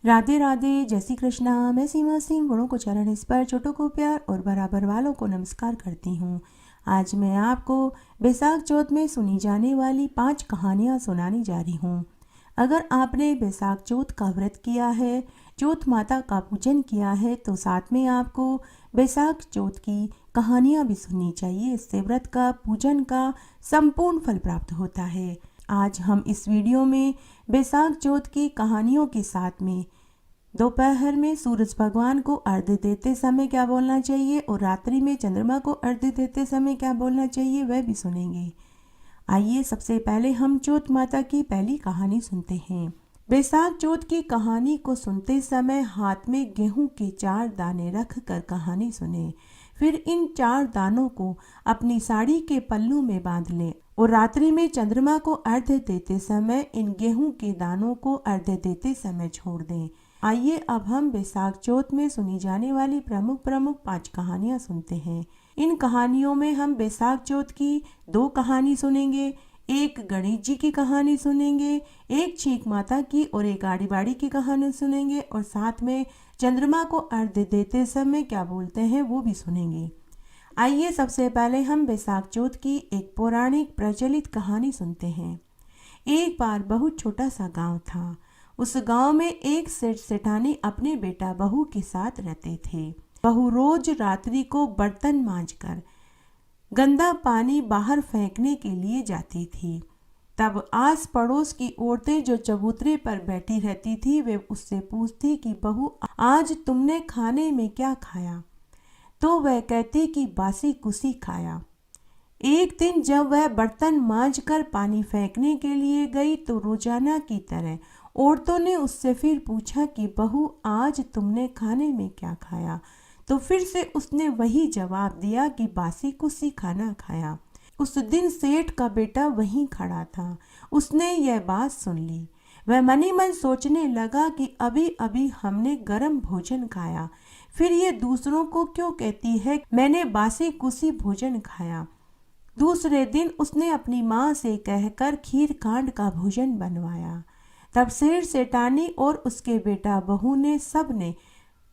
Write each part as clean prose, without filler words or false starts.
राधे राधे, जय श्री कृष्णा। मैं सीमा सिंह बड़ों को चरण स्पर्श, छोटों को प्यार और बराबर वालों को नमस्कार करती हूँ। आज मैं आपको बैसाख चौथ में सुनी जाने वाली 5 कहानियाँ सुनाने जा रही हूँ। अगर आपने बैसाख चौथ का व्रत किया है, चौथ माता का पूजन किया है, तो साथ में आपको बैसाख चौथ की कहानियाँ भी सुननी चाहिए। इससे व्रत का पूजन का संपूर्ण फल प्राप्त होता है। आज हम इस वीडियो में बैसाख चौथ की कहानियों के साथ में दोपहर में सूरज भगवान को अर्घ्य देते समय क्या बोलना चाहिए और रात्रि में चंद्रमा को अर्घ्य देते समय क्या बोलना चाहिए वह भी सुनेंगे। आइए सबसे पहले हम चौथ माता की पहली कहानी सुनते हैं। बैसाख चौथ की कहानी को सुनते समय हाथ में गेहूं के 4 दाने रख कर कहानी सुने। फिर इन 4 दानों को अपनी साड़ी के पल्लू में बांध लें और रात्रि में चंद्रमा को अर्घ्य देते समय इन गेहूं के दानों को अर्घ्य देते समय छोड़ दें। आइए अब हम बैसाख चौथ में सुनी जाने वाली प्रमुख 5 कहानियां सुनते हैं। इन कहानियों में हम बैसाख चौथ की 2 कहानी सुनेंगे, एक गणेश जी की कहानी सुनेंगे, एक छींक माता की और एक आड़ी बाड़ी की कहानी सुनेंगे और साथ में चंद्रमा को अर्घ्य देते समय क्या बोलते हैं वो भी सुनेंगे। आइए सबसे पहले हम बैसाख चौथ की एक पौराणिक प्रचलित कहानी सुनते हैं। एक बार बहुत छोटा सा गांव था। उस गांव में एक सेठ सेठानी अपने बेटा बहू के साथ रहते थे। बहू रोज रात्रि को बर्तन मांजकर गंदा पानी बाहर फेंकने के लिए जाती थी। तब आस पड़ोस की औरतें जो चबूतरे पर बैठी रहती थी वे उससे पूछती कि बहू आज तुमने खाने में क्या खाया, तो वह कहती कि बासी कुसी खाया। एक दिन जब वह बर्तन मांजकर पानी फेंकने के लिए गई तो रोजाना की तरह औरतों ने उससे फिर पूछा कि बहू आज तुमने खाने में क्या खाया, तो फिर से उसने वही जवाब दिया कि बासी कुसी खाना खाया। उस दिन सेठ का बेटा वहीं खड़ा था। उसने यह बात सुन ली। वह मनी मन सोचने लगा कि अभी अभी हमने गरम भोजन खाया, फिर ये दूसरों को क्यों कहती है मैंने बासी कुसी भोजन खाया। दूसरे दिन उसने अपनी माँ से कहकर खीर कांड का भोजन बनवाया। तब सेठ सेठानी और उसके बेटा बहू ने सब ने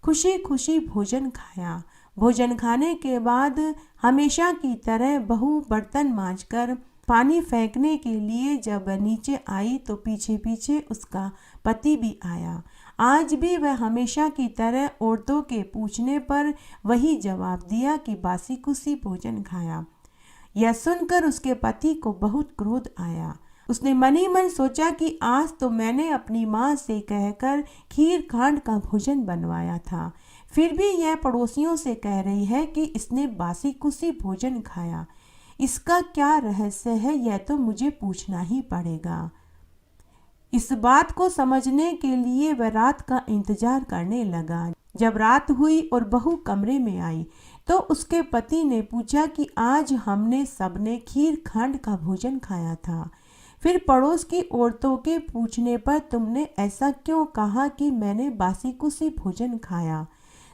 खुशी खुशी भोजन खाया। भोजन खाने के बाद हमेशा की तरह बहू बर्तन मांजकर पानी फेंकने के लिए जब वह नीचे आई तो पीछे पीछे उसका पति भी आया। आज भी वह हमेशा की तरह औरतों के पूछने पर वही जवाब दिया कि बासी कुसी भोजन खाया। यह सुनकर उसके पति को बहुत क्रोध आया। उसने मनी मन सोचा कि आज तो मैंने अपनी माँ से कहकर खीर कांड का भोजन बनवाया था, फिर भी यह पड़ोसियों से कह रही है कि इसने बासी कुसी भोजन खाया। इसका क्या रहस्य है यह तो मुझे पूछना ही पड़ेगा। इस बात को समझने के लिए वह रात का इंतजार करने लगा। जब रात हुई और बहू कमरे में आई तो उसके पति ने पूछा कि आज हमने सबने खीर खांड का भोजन खाया था, फिर पड़ोस की औरतों के पूछने पर तुमने ऐसा क्यों कहा कि मैंने बासी कुसी भोजन खाया।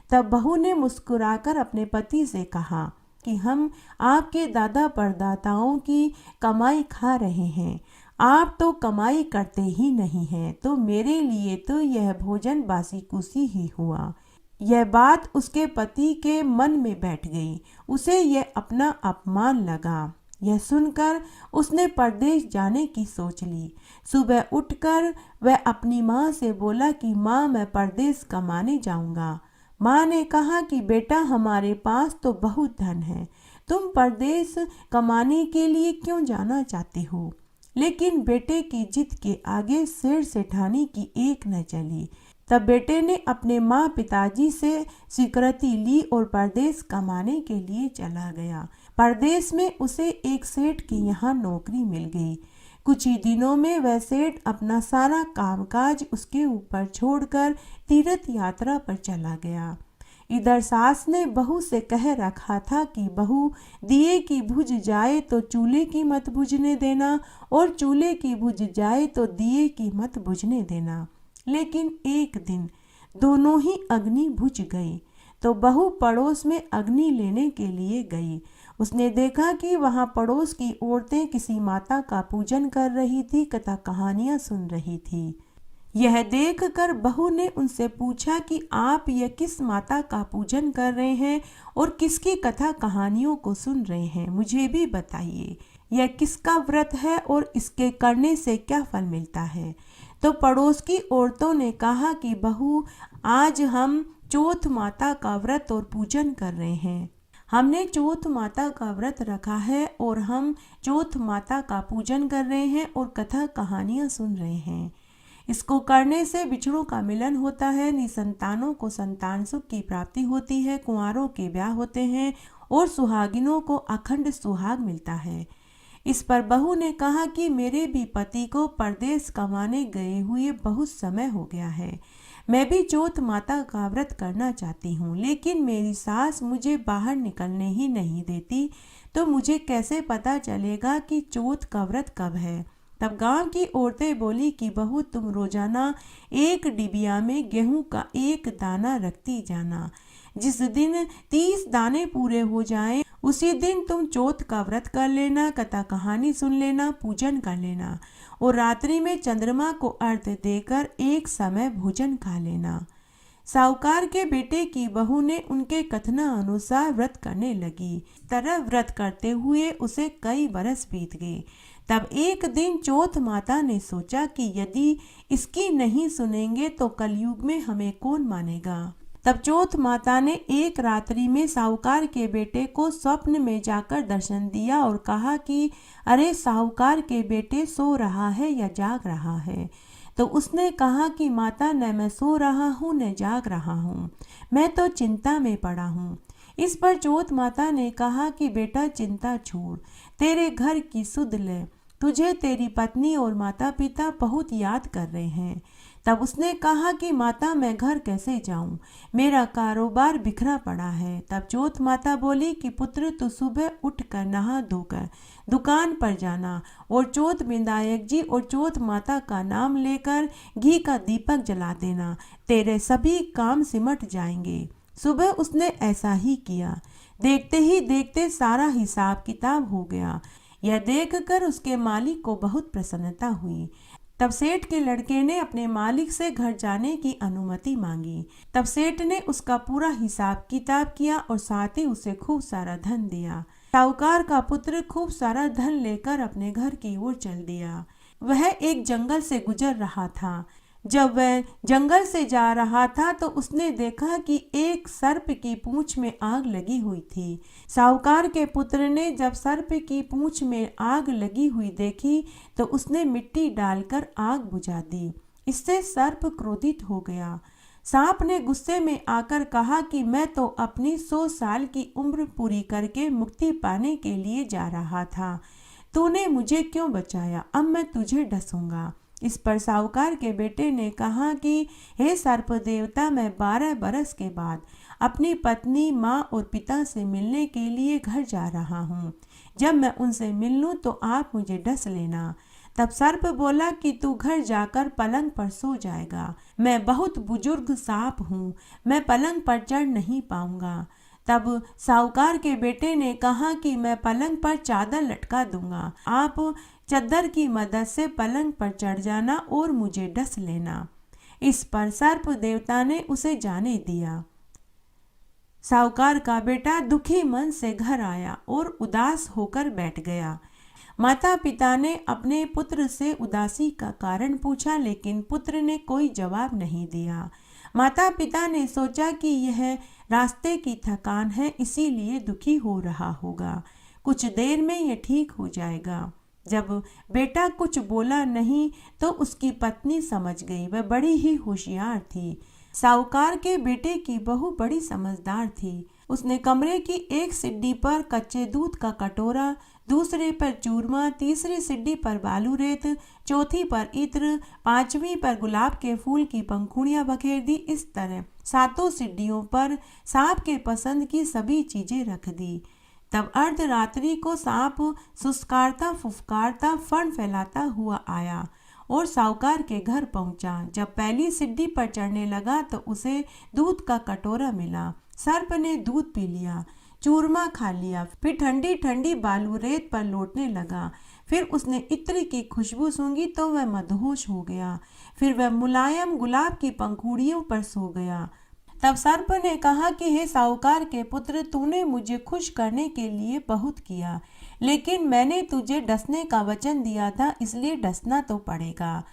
तब बहू ने मुस्कुराकर अपने पति से कहा कि हम आपके दादा परदाताओं की कमाई खा रहे हैं, आप तो कमाई करते ही नहीं हैं, तो मेरे लिए तो यह भोजन बासी कुसी ही हुआ। यह बात उसके पति के मन में बैठ गई। उसे यह अपना अपमान लगा। यह सुनकर उसने परदेश जाने की सोच ली। सुबह उठकर वह अपनी माँ से बोला कि माँ मैं परदेश कमाने जाऊंगा। माँ ने कहा कि बेटा हमारे पास तो बहुत धन है, तुम परदेश कमाने के लिए क्यों जाना चाहते हो। लेकिन बेटे की जिद के आगे सेठ सेठानी की एक न चली। तब बेटे ने अपने माँ पिताजी से स्वीकृति ली और परदेश कमाने के लिए चला गया। परदेश में उसे एक सेठ के यहाँ नौकरी मिल गई। कुछ ही दिनों में वह सेठ अपना सारा कामकाज उसके ऊपर छोड़कर तीर्थ यात्रा पर चला गया। इधर सास ने बहू से कह रखा था कि बहू दिए की बुझ जाए तो चूल्हे की मत बुझने देना और चूल्हे की बुझ जाए तो दिए की मत बुझने देना। लेकिन एक दिन दोनों ही अग्नि बुझ गई तो बहू पड़ोस में अग्नि लेने के लिए गई। उसने देखा कि वहां पड़ोस की औरतें किसी माता का पूजन कर रही थी तथा कहानियां सुन रही थी। यह देखकर बहू ने उनसे पूछा कि आप यह किस माता का पूजन कर रहे हैं और किसकी कथा कहानियों को सुन रहे हैं, मुझे भी बताइए। यह किसका व्रत है और इसके करने से क्या फल मिलता है। तो पड़ोस की औरतों ने कहा कि बहू, आज हम चौथ माता का व्रत और पूजन कर रहे हैं। हमने चौथ माता का व्रत रखा है और हम चौथ माता का पूजन कर रहे हैं और कथा कहानियाँ सुन रहे हैं। इसको करने से बिछड़ों का मिलन होता है, निसंतानों को संतान सुख की प्राप्ति होती है, कुंवारों के ब्याह होते हैं और सुहागिनों को अखंड सुहाग मिलता है। इस पर बहू ने कहा कि मेरे भी पति को परदेश कमाने गए हुए बहुत समय हो गया है। मैं भी चौथ माता का व्रत करना चाहती हूँ, लेकिन मेरी सास मुझे बाहर निकलने ही नहीं देती, तो मुझे कैसे पता चलेगा कि चौथ का व्रत कब है। तब गांव की औरतें बोली कि बहू, तुम रोजाना एक डिबिया में गेहूं का एक दाना रखती जाना। जिस दिन 30 दाने पूरे हो जाएं, उसी दिन तुम चौथ का व्रत कर लेना, कथा कहानी सुन लेना, पूजन कर लेना और रात्रि में चंद्रमा को अर्घ्य देकर एक समय भोजन खा लेना। साहूकार के बेटे की बहू ने उनके कथना अनुसार व्रत करने लगी। इस तरह व्रत करते हुए उसे कई बरस बीत गए। तब एक दिन चौथ माता ने सोचा कि यदि इसकी नहीं सुनेंगे तो कलयुग में हमें कौन मानेगा। तब चौथ माता ने एक रात्रि में साहूकार के बेटे को स्वप्न में जाकर दर्शन दिया और कहा कि अरे, साहूकार के बेटे सो रहा है या जाग रहा है। तो उसने कहा कि माता, न मैं सो रहा हूँ न जाग रहा हूँ, मैं तो चिंता में पड़ा हूँ। इस पर चौथ माता ने कहा कि बेटा, चिंता छोड़, तेरे घर की सुध ले, तुझे तेरी पत्नी और माता पिता बहुत याद कर रहे हैं। तब उसने कहा कि माता, मैं घर कैसे जाऊं, मेरा कारोबार बिखरा पड़ा है। तब चौथ माता बोली कि पुत्र, तू सुबह उठकर नहा धोकर दुकान पर जाना और चौथ विनायक जी और चौथ माता का नाम लेकर घी का दीपक जला देना, तेरे सभी काम सिमट जाएंगे। सुबह उसने ऐसा ही किया। देखते ही देखते सारा हिसाब किताब हो गया। यह देखकर उसके मालिक को बहुत प्रसन्नता हुई। तब सेठ के लड़के ने अपने मालिक से घर जाने की अनुमति मांगी। तब सेठ ने उसका पूरा हिसाब किताब किया और साथ ही उसे खूब सारा धन दिया। साहूकार का पुत्र खूब सारा धन लेकर अपने घर की ओर चल दिया। वह एक जंगल से गुजर रहा था। जब वह जंगल से जा रहा था तो उसने देखा कि एक सर्प की पूंछ में आग लगी हुई थी। साहूकार के पुत्र ने जब सर्प की पूंछ में आग लगी हुई देखी तो उसने मिट्टी डालकर आग बुझा दी। इससे सर्प क्रोधित हो गया। सांप ने गुस्से में आकर कहा कि मैं तो अपनी 100 साल की उम्र पूरी करके मुक्ति पाने के लिए जा रहा था, तूने मुझे क्यों बचाया, अब मैं तुझे डसूंगा। इस पर साहूकार के बेटे ने कहा कि हे सर्प देवता, मैं 12 बरस के बाद अपनी पत्नी, माँ और पिता से मिलने के लिए घर जा रहा हूँ। जब मैं उनसे मिल लूँ तो आप मुझे डस लेना। तब सर्प बोला कि तू घर जाकर पलंग पर सो जाएगा, मैं बहुत बुजुर्ग सांप हूँ, मैं पलंग पर चढ़ नहीं पाऊंगा। तब साहूकार के बेटे ने कहा कि मैं पलंग पर चादर लटका दूंगा, आप चद्दर की मदद से पलंग पर चढ़ जाना और मुझे डस लेना। इस पर सर्प देवता ने उसे जाने दिया। साहूकार का बेटा दुखी मन से घर आया और उदास होकर बैठ गया। माता पिता ने अपने पुत्र से उदासी का कारण पूछा, लेकिन पुत्र ने कोई जवाब नहीं दिया। माता पिता ने सोचा कि यह रास्ते की थकान है, इसीलिए दुखी हो रहा होगा, कुछ देर में यह ठीक हो जाएगा। जब बेटा कुछ बोला नहीं तो उसकी पत्नी समझ गई, वह बड़ी ही होशियार थी। साहूकार के बेटे की बहू बड़ी समझदार थी। उसने कमरे की एक सीढ़ी पर कच्चे दूध का कटोरा, दूसरे पर चूरमा, तीसरी सीढ़ी पर बालू रेत, चौथी पर इत्र, पांचवी पर गुलाब के फूल की पंखुड़ियां बखेर दी। इस तरह 7 सीढ़ियों पर सांप के पसंद की सभी चीजें रख दी। तब अर्धरात्रि को सांप सुस्कारता फुफकारता फण फैलाता हुआ आया और साहूकार के घर पहुंचा। जब पहली सीढ़ी पर चढ़ने लगा तो उसे दूध का कटोरा मिला। सर्प ने दूध पी लिया, चूरमा खा लिया, फिर ठंडी ठंडी बालू रेत पर लौटने लगा। फिर उसने इत्र की खुशबू सूंघी तो वह मदहोश हो गया। फिर वह मुलायम गुलाब की पंखुड़ियों पर सो गया। तब सर्प ने कहा कि हे साहूकार के पुत्र, तूने मुझे खुश करने के लिए बहुत किया, लेकिन मैंने तुझे डसने का वचन दिया था, इसलिए डसना तो पड़ेगा।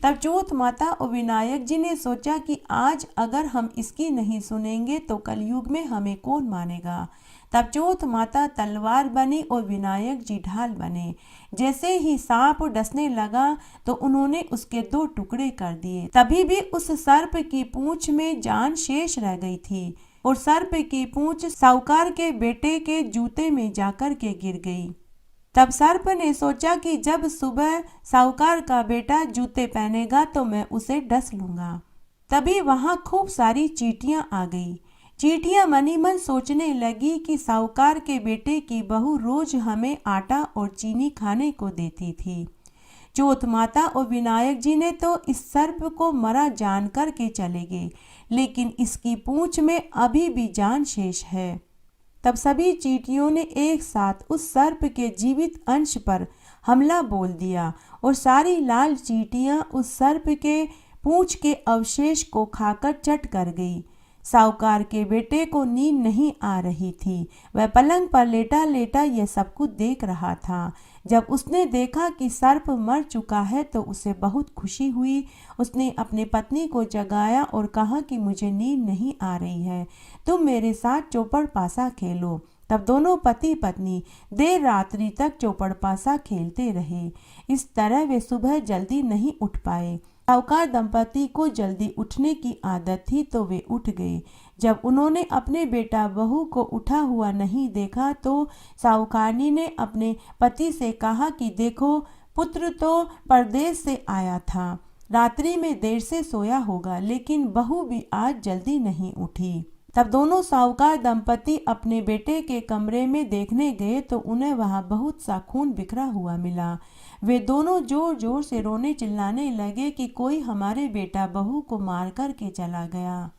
तब जोत माता और विनायक जी ने सोचा कि आज अगर हम इसकी नहीं सुनेंगे तो कलयुग में हमें कौन मानेगा। तब जोत माता तलवार बनी और विनायक जी ढाल बने। जैसे ही सांप डसने लगा तो उन्होंने उसके 2 टुकड़े कर दिए। तभी भी उस सर्प की पूंछ में जान शेष रह गई थी और सर्प की पूंछ साहूकार के बेटे के जूते में जाकर के गिर गई। तब सर्प ने सोचा कि जब सुबह साहूकार का बेटा जूते पहनेगा तो मैं उसे डस लूंगा। तभी वहां खूब सारी चींटियां आ गई। चींटियां मनी मन सोचने लगी कि साहूकार के बेटे की बहू रोज हमें आटा और चीनी खाने को देती थी। जोत माता और विनायक जी ने तो इस सर्प को मरा जान कर के चले गए, लेकिन इसकी पूंछ में अभी भी जान शेष है। तब सभी चींटियों ने एक साथ उस सर्प के जीवित अंश पर हमला बोल दिया और सारी लाल चींटियां उस सर्प के पूंछ के अवशेष को खाकर चट कर गई। साहूकार के बेटे को नींद नहीं आ रही थी। वह पलंग पर लेटा लेटा यह सब कुछ देख रहा था। जब उसने देखा कि सर्प मर चुका है तो उसे बहुत खुशी हुई। उसने अपनी पत्नी को जगाया और कहा कि मुझे नींद नहीं आ रही है, तुम मेरे साथ चौपड़ पासा खेलो। तब दोनों पति पत्नी देर रात्रि तक चौपड़ पासा खेलते रहे। इस तरह वे सुबह जल्दी नहीं उठ पाए। साहूकार दंपति को जल्दी उठने की आदत थी तो वे उठ गए। जब उन्होंने अपने बेटा बहू को उठा हुआ नहीं देखा तो साहूकारनी ने अपने पति से कहा कि देखो, पुत्र तो परदेश से आया था, रात्रि में देर से सोया होगा, लेकिन बहू भी आज जल्दी नहीं उठी। तब दोनों साहूकार दंपति अपने बेटे के कमरे में देखने गए तो उन्हें वहां बहुत सा खून बिखरा हुआ मिला। वे दोनों जोर जोर से रोने चिल्लाने लगे कि कोई हमारे बेटा बहू को मार कर के चला गया।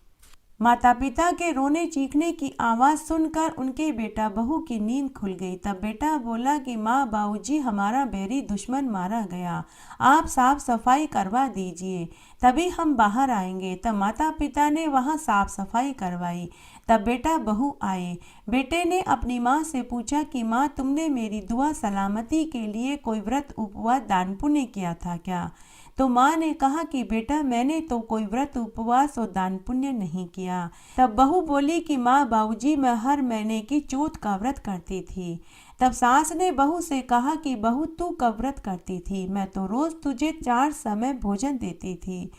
माता पिता के रोने चीखने की आवाज़ सुनकर उनके बेटा बहू की नींद खुल गई। तब बेटा बोला कि माँ, बाबूजी, हमारा बैरी दुश्मन मारा गया, आप साफ सफाई करवा दीजिए, तभी हम बाहर आएंगे। तब माता पिता ने वहाँ साफ सफाई करवाई। तब बेटा बहू आए। बेटे ने अपनी माँ से पूछा कि माँ, तुमने मेरी दुआ सलामती के लिए कोई व्रत उपवास दान पुण्य किया था क्या? तो माँ ने कहा कि बेटा, मैंने तो कोई व्रत उपवास और दान पुण्य नहीं किया। तब बहू बोली कि माँ, बाबूजी, मैं हर महीने की चौथ का व्रत करती थी। तब सास ने बहू से कहा कि बहू, तू कब व्रत करती थी? मैं तो रोज तुझे 4 समय भोजन देती थी।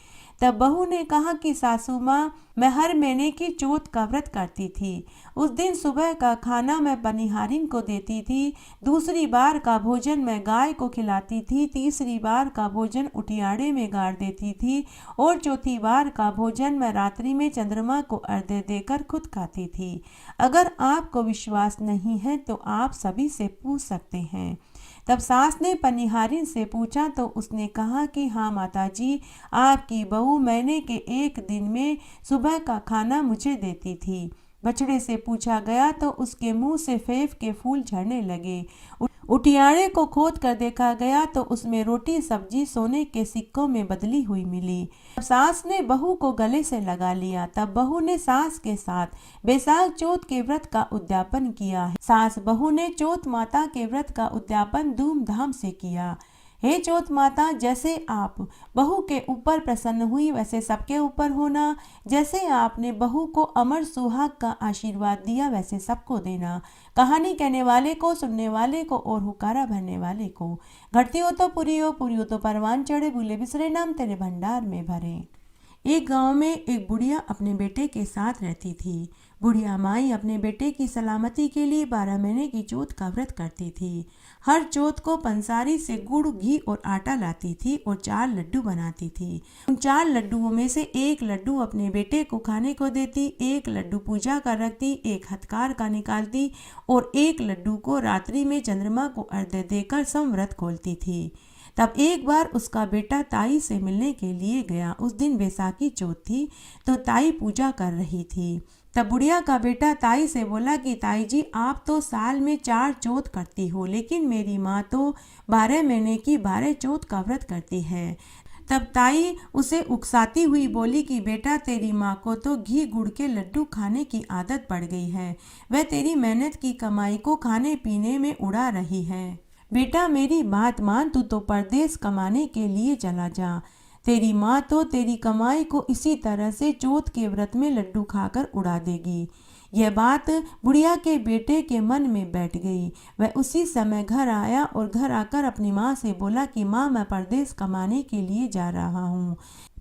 तब बहू ने कहा कि सासू माँ, मैं हर महीने की चौथ का व्रत करती थी। उस दिन सुबह का खाना मैं पनिहारिन को देती थी, दूसरी बार का भोजन मैं गाय को खिलाती थी, तीसरी बार का भोजन उटियाड़े में गाड़ देती थी और चौथी बार का भोजन मैं रात्रि में चंद्रमा को अर्घ्य देकर खुद खाती थी। अगर आपको विश्वास नहीं है तो आप सभी से पूछ सकते हैं। तब सास ने पनिहारिन से पूछा तो उसने कहा कि हाँ माताजी, आपकी बहू महीने के एक दिन में सुबह का खाना मुझे देती थी। बछड़े से पूछा गया तो उसके मुंह से फेफ के फूल झड़ने लगे। उटियाड़े को खोद कर देखा गया तो उसमें रोटी सब्जी सोने के सिक्कों में बदली हुई मिली। सास ने बहू को गले से लगा लिया। तब बहू ने सास के साथ बैसाख चौथ के व्रत का उद्यापन किया। सास बहू ने चौथ माता के व्रत का उद्यापन धूमधाम से किया। हे चौथ माता, जैसे आप बहू के ऊपर प्रसन्न हुई वैसे सबके ऊपर होना। जैसे आपने बहू को अमर सुहाग का आशीर्वाद दिया वैसे सबको देना। कहानी कहने वाले को, सुनने वाले को और हुकारा भरने वाले को। घटती हो तो पूरी हो, पूरी हो तो परवान चढ़े, भूले बिसरे नाम तेरे भंडार में भरे। एक गांव में एक बुढ़िया अपने बेटे के साथ रहती थी। बुढ़िया माई अपने बेटे की सलामती के लिए 12 महीने की चौथ का व्रत करती थी। हर चौथ को पंसारी से गुड़, घी और आटा लाती थी और 4 लड्डू बनाती थी। उन 4 लड्डुओं में से एक लड्डू अपने बेटे को खाने को देती, एक लड्डू पूजा कर रखती, एक हथकार का निकालती और एक लड्डू को रात्रि में चंद्रमा को अर्घ्य देकर संव्रत खोलती थी। तब एक बार उसका बेटा ताई से मिलने के लिए गया। उस दिन बैसाखी चौथ थी तो ताई पूजा कर रही थी। तब बुढ़िया का बेटा ताई से बोला कि ताई जी, आप तो साल में 4 चौथ करती हो, लेकिन मेरी माँ तो 12 महीने की 12 चौथ का व्रत करती है। तब ताई उसे उकसाती हुई बोली कि बेटा, तेरी माँ को तो घी गुड़ के लड्डू खाने की आदत पड़ गई है। वह तेरी मेहनत की कमाई को खाने पीने में उड़ा रही है। बेटा, मेरी बात मान, तू तो परदेश कमाने के लिए चला जा। तेरी माँ तो तेरी कमाई को इसी तरह से चौथ के व्रत में लड्डू खाकर उड़ा देगी। यह बात बुढ़िया के बेटे के मन में बैठ गई। वह उसी समय घर आया और घर आकर अपनी माँ से बोला कि माँ, मैं परदेश कमाने के लिए जा रहा हूँ।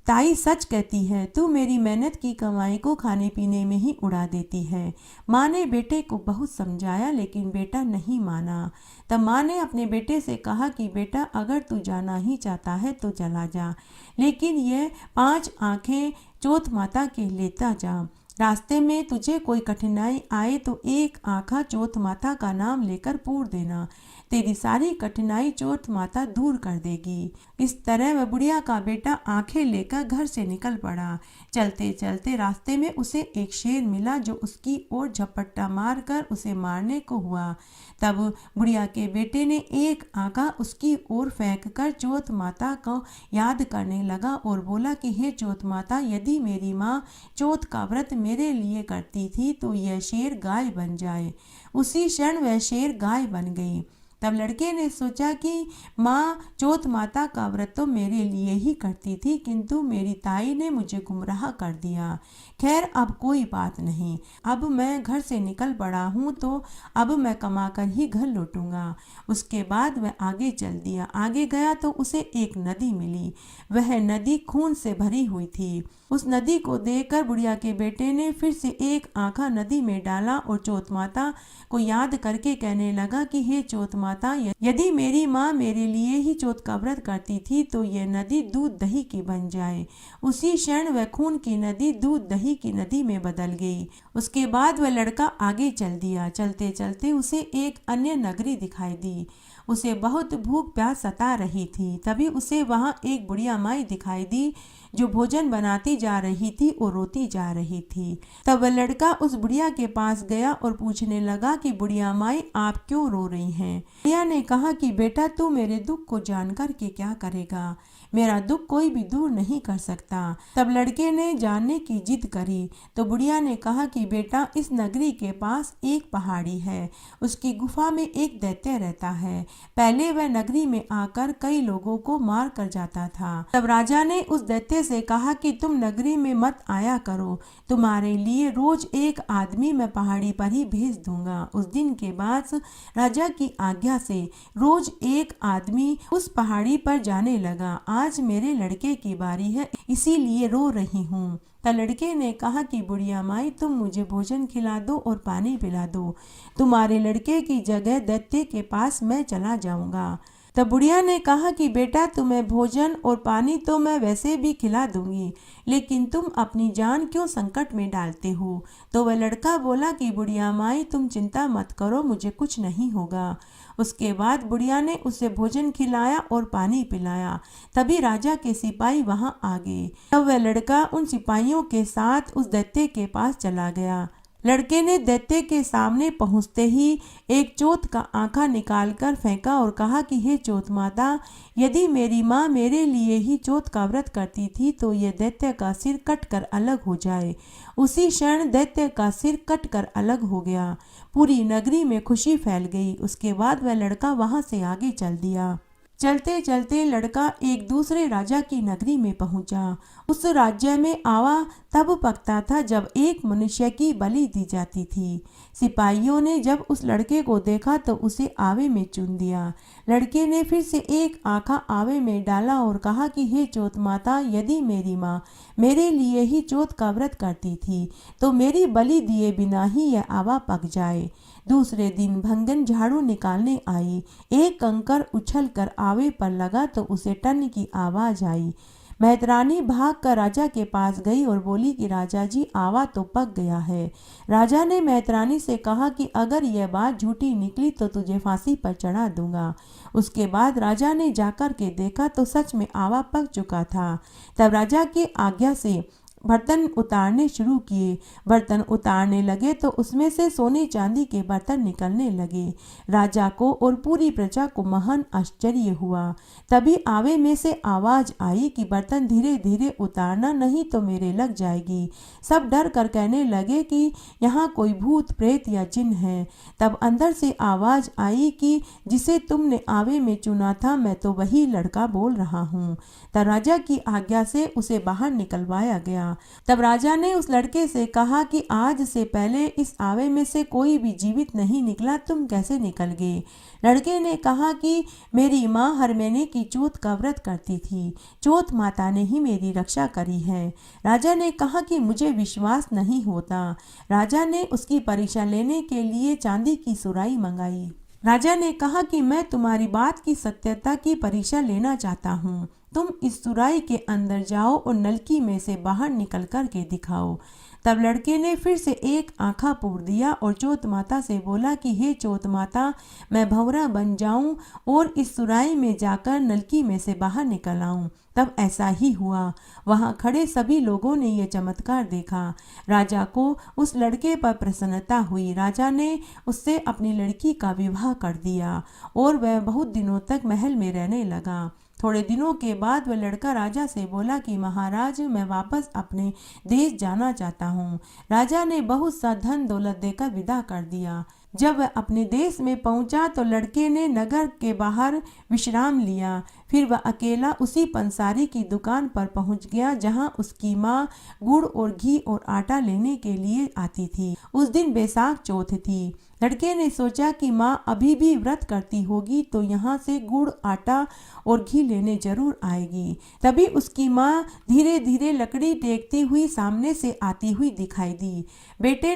ताई सच कहती है, तू मेरी मेहनत की कमाई को खाने पीने में ही उड़ा देती है। माँ ने बेटे को बहुत समझाया, लेकिन बेटा नहीं माना। तब माँ ने अपने बेटे से कहा कि बेटा, अगर तू जाना ही चाहता है तो चला जा, लेकिन ये 5 आंखें चौथ माता के लेता जा। रास्ते में तुझे कोई कठिनाई आए तो एक आंखा चौथ माता का नाम लेकर पूर देना। तेरी सारी कठिनाई चौथ माता दूर कर देगी। इस तरह वह बुढ़िया का बेटा आंखें लेकर घर से निकल पड़ा। चलते चलते रास्ते में उसे एक शेर मिला जो उसकी ओर झपट्टा मारकर उसे मारने को हुआ। तब बुढ़िया के बेटे ने एक आंखा उसकी ओर फेंककर चौथ माता को याद करने लगा और बोला कि हे चौथ माता, यदि मेरी माँ चौथ का व्रत मेरे लिए करती थी तो यह शेर गाय बन जाए। उसी क्षण वह शेर गाय बन गई। तब लड़के ने सोचा कि माँ चौथ माता का व्रत तो मेरे लिए ही करती थी, किंतु मेरी ताई ने मुझे गुमराह कर दिया। खैर, अब कोई बात नहीं। अब मैं घर से निकल पड़ा हूँ तो अब मैं कमाकर ही घर लौटूंगा। उसके बाद वह आगे चल दिया। आगे गया तो उसे एक नदी मिली। वह नदी खून से भरी हुई थी। उस नदी को देखकर बुढ़िया के बेटे ने फिर से एक आंखा नदी में डाला और चौथ माता को याद करके कहने लगा कि हे चौथ माता, यदि मेरी माँ मेरे लिए ही चौथ का व्रत करती थी तो यह नदी दूध दही की बन जाए। उसी क्षण वह खून की नदी दूध दही की नदी में बदल गई। उसके बाद वह लड़का आगे चल दिया। चलते चलते उसे एक अन्य नगरी दिखाई दी। उसे बहुत भूख प्यास सता रही थी। तभी उसे वहाँ एक बुढ़िया माई दिखाई दी जो भोजन बनाती जा रही थी और रोती जा रही थी। तब वह लड़का उस बुढ़िया के पास गया और पूछने लगा कि बुढ़िया माई, आप क्यों रो रही हैं? बुढ़िया ने कहा कि बेटा, तू मेरे दुख को जानकर के क्या करेगा? मेरा दुख कोई भी दूर नहीं कर सकता। तब लड़के ने जानने की जिद करी तो बुढ़िया ने कहा कि बेटा, इस नगरी के पास एक पहाड़ी है। उसकी गुफा में एक दैत्य रहता है। पहले वह नगरी में आकर कई लोगों को मार कर जाता था। तब राजा ने उस दैत्य से कहा कि तुम नगरी में मत आया करो, तुम्हारे लिए रोज एक आदमी मैं पहाड़ी पर ही भेज दूंगा। उस दिन के बाद राजा की आज्ञा से रोज एक आदमी उस पहाड़ी पर जाने लगा। आज मेरे लड़के की बारी है, इसीलिए रो रही हूँ। तब लड़के ने कहा कि बुढ़िया माई, तुम मुझे भोजन खिला दो और पानी पिला दो। तुम्हारे लड़के की जगह दैत्य के पास मैं चला जाऊंगा। तब बुढ़िया ने कहा कि बेटा, तुम्हें भोजन और पानी तो मैं वैसे भी खिला दूंगी, लेकिन तुम अपनी जान क्यों संकट में डालते हो? तो वह लड़का बोला कि बुढ़िया माई, तुम चिंता मत करो, मुझे कुछ नहीं होगा। उसके बाद बुढ़िया ने उसे भोजन खिलाया और पानी पिलाया। तभी राजा के सिपाही वहां आ गए। तब वह लड़का उन सिपाहियों के साथ उस दैत्य के पास चला गया। लड़के ने दैत्य के सामने पहुंचते ही एक चौथ का आंखा निकालकर फेंका और कहा कि हे चौथ माता, यदि मेरी माँ मेरे लिए ही चौथ का व्रत करती थी तो यह दैत्य का सिर कट कर अलग हो जाए। उसी क्षण दैत्य का सिर कट कर अलग हो गया। पूरी नगरी में खुशी फैल गई। उसके बाद वह लड़का वहां से आगे चल दिया। चलते चलते लड़का एक दूसरे राजा की नगरी में पहुंचा। उस राज्य में आवा तब पकता था जब एक मनुष्य की बलि दी जाती थी। सिपाहियों ने जब उस लड़के को देखा तो उसे आवे में चुन दिया। लड़के ने फिर से एक आंखा आवे में डाला और कहा कि हे चौथ माता, यदि मेरी माँ मेरे लिए ही चौथ का व्रत करती थी तो मेरी बलि दिए बिना ही यह आवा पक जाए। दूसरे दिन भंगन झाड़ू निकालने आई। एक कंकर उछल कर आवे पर लगा तो उसे टन की आवाज आई। मेहतरानी भाग कर राजा के पास गई और बोली कि राजा जी, आवा तो पक गया है। राजा ने मेहतरानी से कहा कि अगर यह बात झूठी निकली तो तुझे फांसी पर चढ़ा दूंगा। उसके बाद राजा ने जाकर के देखा तो सच में आवा पक चुका था। तब राजा की आज्ञा से बर्तन उतारने शुरू किए। बर्तन उतारने लगे तो उसमें से सोने चांदी के बर्तन निकलने लगे। राजा को और पूरी प्रजा को महान आश्चर्य हुआ। तभी आवे में से आवाज आई कि बर्तन धीरे धीरे उतारना, नहीं तो मेरे लग जाएगी। सब डर कर कहने लगे कि यहाँ कोई भूत प्रेत या जिन है। तब अंदर से आवाज आई कि जिसे तुमने आवे में चुना था, मैं तो वही लड़का बोल रहा हूँ। तब राजा की आज्ञा से उसे बाहर निकलवाया गया। तब राजा ने उस लड़के से कहा कि आज से पहले इस आवे में से कोई भी जीवित नहीं निकला, तुम कैसे निकल गए? लड़के ने कहा कि मेरी माँ हर महीने की चौथ का व्रत करती थी, चौथ माता ने ही मेरी रक्षा करी है। राजा ने कहा कि मुझे विश्वास नहीं होता। राजा ने उसकी परीक्षा लेने के लिए चांदी की सुराही मंगाई। राजा ने कहा कि मैं तुम्हारी बात की सत्यता की परीक्षा लेना चाहता हूँ। तुम इस सुराही के अंदर जाओ और नलकी में से बाहर निकल कर के दिखाओ। तब लड़के ने फिर से एक आंखा पूर दिया और चौथ माता से बोला कि हे चौथ माता, मैं भंवरा बन जाऊं और इस सुराही में जाकर नलकी में से बाहर निकल आऊं। तब ऐसा ही हुआ। वहां खड़े सभी लोगों ने यह चमत्कार देखा। राजा को उस लड़के पर प्रसन्नता हुई। राजा ने उससे अपनी लड़की का विवाह कर दिया और वह बहुत दिनों तक महल में रहने लगा। थोड़े दिनों के बाद वह लड़का राजा से बोला कि महाराज, मैं वापस अपने देश जाना चाहता हूँ। राजा ने बहुत सा धन दौलत देकर विदा कर दिया। जब वह अपने देश में पहुंचा तो लड़के ने नगर के बाहर विश्राम लिया। फिर वह अकेला उसी पंसारी की दुकान पर पहुंच गया जहां उसकी माँ गुड़ और घी और आटा लेने के लिए आती थी। उस दिन बैसाख चौथ थी। लड़के ने सोचा कि माँ अभी भी व्रत करती होगी तो यहाँ से गुड़, आटा और घी लेने जरूर आएगी। तभी उसकी माँ धीरे धीरे लकड़ी टेकती हुई सामने से आती हुई दिखाई दी। बेटे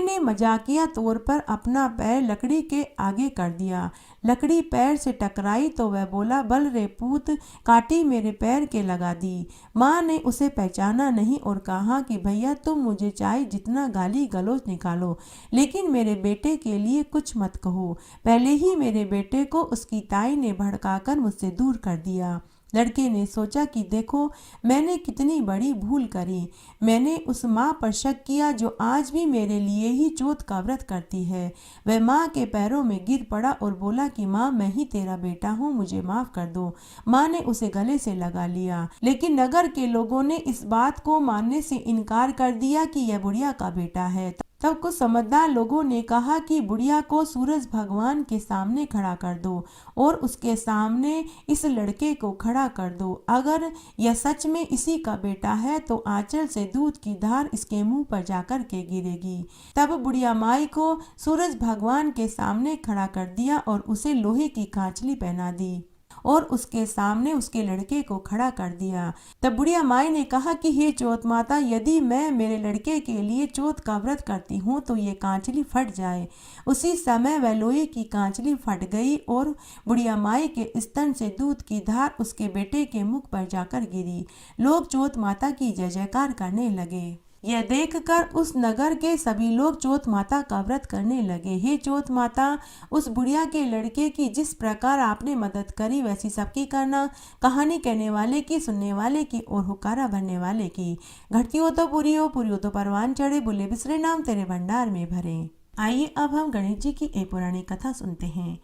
ने मजाकिया तौर पर अपना पैर लकड़ी के आगे कर दिया। लकड़ी पैर से टकराई तो वह बोला, बल रे पूत, काटी मेरे पैर के लगा दी। माँ ने उसे पहचाना नहीं और कहा कि भैया, तुम मुझे चाहे जितना गाली गलौज निकालो, लेकिन मेरे बेटे के लिए कुछ मत कहो। पहले ही मेरे बेटे को उसकी ताई ने भड़काकर मुझसे दूर कर दिया। लड़के ने सोचा कि देखो, मैंने कितनी बड़ी भूल करी। मैंने उस माँ पर शक किया जो आज भी मेरे लिए ही चौथ का व्रत करती है। वह माँ के पैरों में गिर पड़ा और बोला कि माँ, मैं ही तेरा बेटा हूँ, मुझे माफ कर दो। माँ ने उसे गले से लगा लिया, लेकिन नगर के लोगों ने इस बात को मानने से इनकार कर दिया कि यह बुढ़िया का बेटा है। तब कुछ समझदार लोगों ने कहा कि बुढ़िया को सूरज भगवान के सामने खड़ा कर दो और उसके सामने इस लड़के को खड़ा कर दो। अगर यह सच में इसी का बेटा है तो आंचल से दूध की धार इसके मुंह पर जाकर के गिरेगी। तब बुढ़िया माई को सूरज भगवान के सामने खड़ा कर दिया और उसे लोहे की कांचली पहना दी और उसके सामने उसके लड़के को खड़ा कर दिया। तब बुढ़िया माई ने कहा कि हे चौथ माता, यदि मैं मेरे लड़के के लिए चौथ का व्रत करती हूँ तो ये कांचली फट जाए। उसी समय वह लोहे की कांचली फट गई और बुढ़िया माई के स्तन से दूध की धार उसके बेटे के मुख पर जाकर गिरी। लोग चौथ माता की जय जयकार करने लगे। यह देखकर उस नगर के सभी लोग चौथ माता का व्रत करने लगे। हे चौथ माता, उस बुढ़िया के लड़के की जिस प्रकार आपने मदद करी वैसी सबकी करना। कहानी कहने वाले की, सुनने वाले की और हुक्कारा भरने वाले की। घटती हो तो पूरी हो, पूरी हो तो परवान चढ़े, बुले बिसरे नाम तेरे भंडार में भरे। आइए अब हम गणेश जी की एक पुरानी कथा सुनते हैं।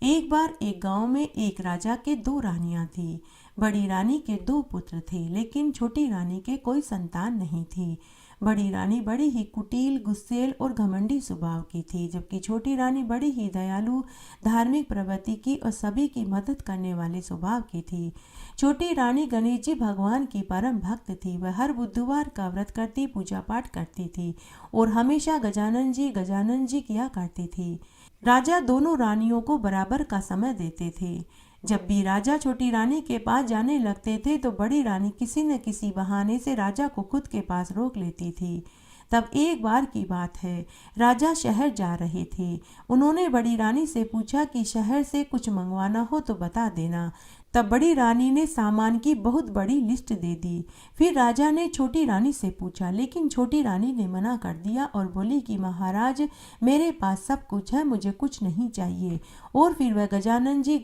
एक बार एक गांव में एक राजा के 2 रानियां थी। बड़ी रानी के 2 पुत्र थे, लेकिन छोटी रानी के कोई संतान नहीं थी। बड़ी रानी बड़ी ही कुटिल, गुस्सेल और घमंडी स्वभाव की थी, जबकि छोटी रानी बड़ी ही दयालु, धार्मिक प्रवृत्ति की और सभी की मदद करने वाले स्वभाव की थी। छोटी रानी गणेश जी भगवान की परम भक्त थी। वह हर बुधवार का व्रत करती, पूजा पाठ करती थी और हमेशा गजानन जी किया करती थी। राजा दोनों रानियों को बराबर का समय देते थे। जब भी राजा छोटी रानी के पास जाने लगते थे तो बड़ी रानी किसी न किसी बहाने से राजा को खुद के पास रोक लेती थी। तब एक बार की बात है, राजा शहर जा रहे थे। उन्होंने बड़ी रानी से पूछा कि शहर से कुछ मंगवाना हो तो बता देना। तब बड़ी रानी ने सामान की बहुत बड़ी लिस्ट दे दी। फिर राजा ने छोटी रानी से पूछा, लेकिन छोटी रानी ने मना कर दिया और बोली कि महाराज, मेरे पास सब कुछ है, मुझे कुछ नहीं चाहिए। और फिर वह गजानन जी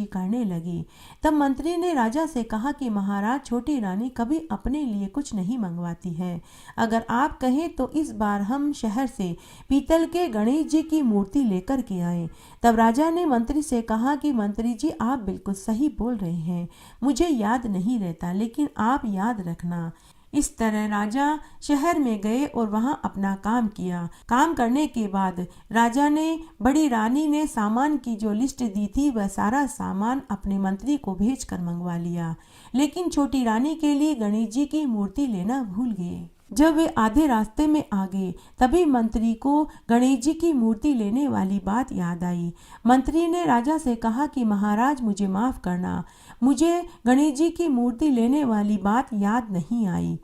करने लगी। तब मंत्री ने राजा से कहा कि महाराज, छोटी रानी कभी अपने लिए कुछ नहीं मंगवाती है। अगर आप कहें तो इस बार हम शहर से पीतल के गणेश जी की मूर्ति लेकर के आए। तब राजा ने मंत्री से कहा कि मंत्री जी, आप बिल्कुल सही बोल रहे हैं, मुझे याद नहीं रहता, लेकिन आप याद रखना। इस तरह राजा शहर में गए और वहां अपना काम किया। काम करने के बाद राजा ने बड़ी रानी ने सामान की जो लिस्ट दी थी वह सारा सामान अपने मंत्री को भेजकर मंगवा लिया, लेकिन छोटी रानी के लिए गणेश जी की मूर्ति लेना भूल गए। जब वे आधे रास्ते में आ गए तभी मंत्री को गणेश जी की मूर्ति लेने वाली बात याद आई। मंत्री ने राजा से कहा कि महाराज, मुझे माफ़ करना, मुझे गणेश जी की मूर्ति लेने वाली बात याद नहीं आई।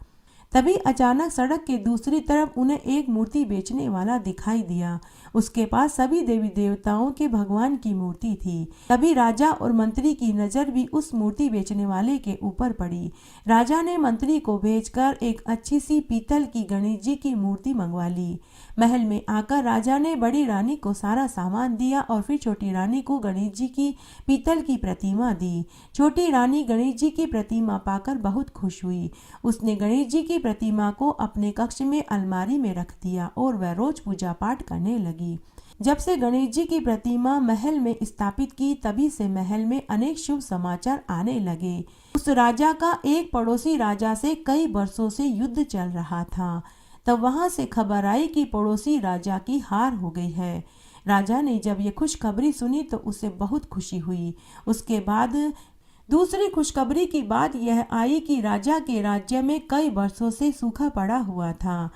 तभी अचानक सड़क के दूसरी तरफ उन्हें एक मूर्ति बेचने वाला दिखाई दिया। उसके पास सभी देवी देवताओं के भगवान की मूर्ति थी। तभी राजा और मंत्री की नज़र भी उस मूर्ति बेचने वाले के ऊपर पड़ी। राजा ने मंत्री को भेजकर एक अच्छी सी पीतल की गणेश जी की मूर्ति मंगवा ली। महल में आकर राजा ने बड़ी रानी को सारा सामान दिया और फिर छोटी रानी को गणेश जी की पीतल की प्रतिमा दी। छोटी रानी गणेश जी की प्रतिमा पाकर बहुत खुश हुई। उसने गणेश जी की प्रतिमा को अपने कक्ष में अलमारी में रख दिया और वह रोज पूजा पाठ करने लगी। जब से गणेश जी की प्रतिमा महल में स्थापित की, तभी से महल में अनेक शुभ समाचार आने लगे। उस राजा का एक पड़ोसी राजा से कई वर्षों से युद्ध चल रहा था। तब वहां से खबर आई कि पड़ोसी राजा की हार हो गई है। राजा ने जब ये खुशखबरी सुनी तो उसे बहुत खुशी हुई। उसके बाद दूसरी खुशखबरी की बात यह आई कि राजा के राज्य में कई वर्षों से सूखा पड़ा हुआ था।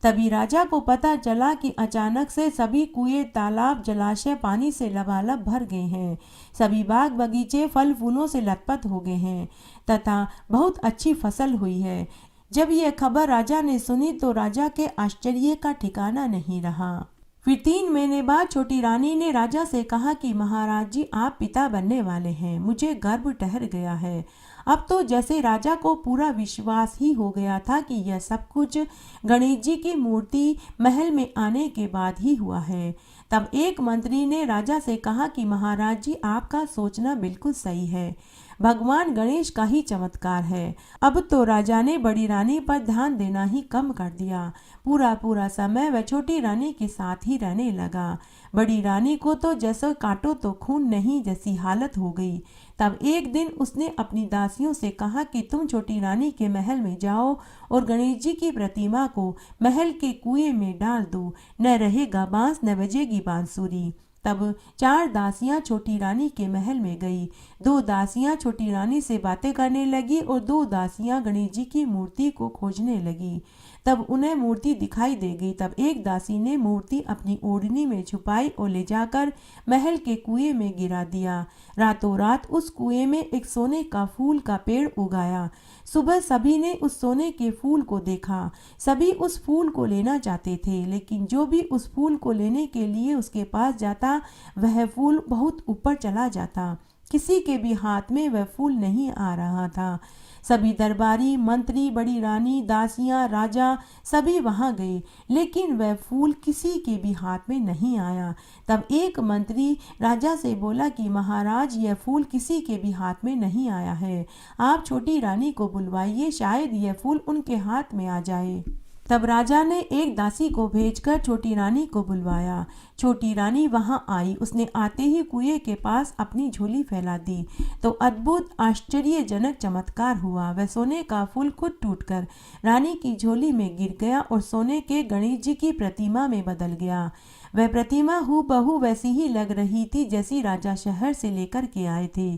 तभी राजा को पता चला कि अचानक से सभी कुएं, तालाब, जलाशय पानी से लबालब भर गए हैं। सभी बाग बगीचे फल फूलों से लथपथ हो गए हैं तथा बहुत अच्छी फसल हुई है। जब यह खबर राजा ने सुनी तो राजा के आश्चर्य का ठिकाना नहीं रहा। फिर 3 महीने बाद छोटी रानी ने राजा से कहा कि महाराज जी, आप पिता बनने वाले हैं, मुझे गर्भ ठहर गया है। अब तो जैसे राजा को पूरा विश्वास ही हो गया था कि यह सब कुछ गणेश जी की मूर्ति महल में आने के बाद ही हुआ है। तब एक मंत्री ने राजा से कहा कि महाराज जी, आपका सोचना बिल्कुल सही है, भगवान गणेश का ही चमत्कार है। अब तो राजा ने बड़ी रानी पर ध्यान देना ही कम कर दिया। पूरा समय वह छोटी रानी के साथ ही रहने लगा। बड़ी रानी को तो जैसे काटो तो खून नहीं जैसी हालत हो गई। तब एक दिन उसने अपनी दासियों से कहा कि तुम छोटी रानी के महल में जाओ और गणेश जी की प्रतिमा को महल के कुएं में डाल दो, न रहेगा बांस न बजेगी बांसुरी। तब 4 दासियां छोटी रानी के महल में गई। 2 दासियां छोटी रानी से बातें करने लगी और 2 दासियां गणेश जी की मूर्ति को खोजने लगी। तब उन्हें मूर्ति दिखाई दे गई। तब एक दासी ने मूर्ति अपनी ओढ़नी में छुपाई और ले जाकर महल के कुएं में गिरा दिया। रातों रात उस कुएं में एक सोने का फूल का पेड़ उगाया। सुबह सभी ने उस सोने के फूल को देखा। सभी उस फूल को लेना चाहते थे, लेकिन जो भी उस फूल को लेने के लिए उसके पास जाता वह फूल बहुत ऊपर चला जाता। किसी के भी हाथ में वह फूल नहीं आ रहा था। सभी दरबारी, मंत्री, बड़ी रानी, दासियां, राजा सभी वहां गए, लेकिन वह फूल किसी के भी हाथ में नहीं आया। तब एक मंत्री राजा से बोला कि महाराज, यह फूल किसी के भी हाथ में नहीं आया है, आप छोटी रानी को बुलवाइए, शायद यह फूल उनके हाथ में आ जाए। तब राजा ने एक दासी को भेजकर छोटी रानी को बुलवाया। छोटी रानी वहां आई। उसने आते ही कुएं के पास अपनी झोली फैला दी तो अद्भुत आश्चर्यजनक चमत्कार हुआ। वह सोने का फूल खुद टूटकर रानी की झोली में गिर गया और सोने के गणेश जी की प्रतिमा में बदल गया। वह प्रतिमा हूबहू वैसी ही लग रही थी जैसी राजा शहर से लेकर के आए थे।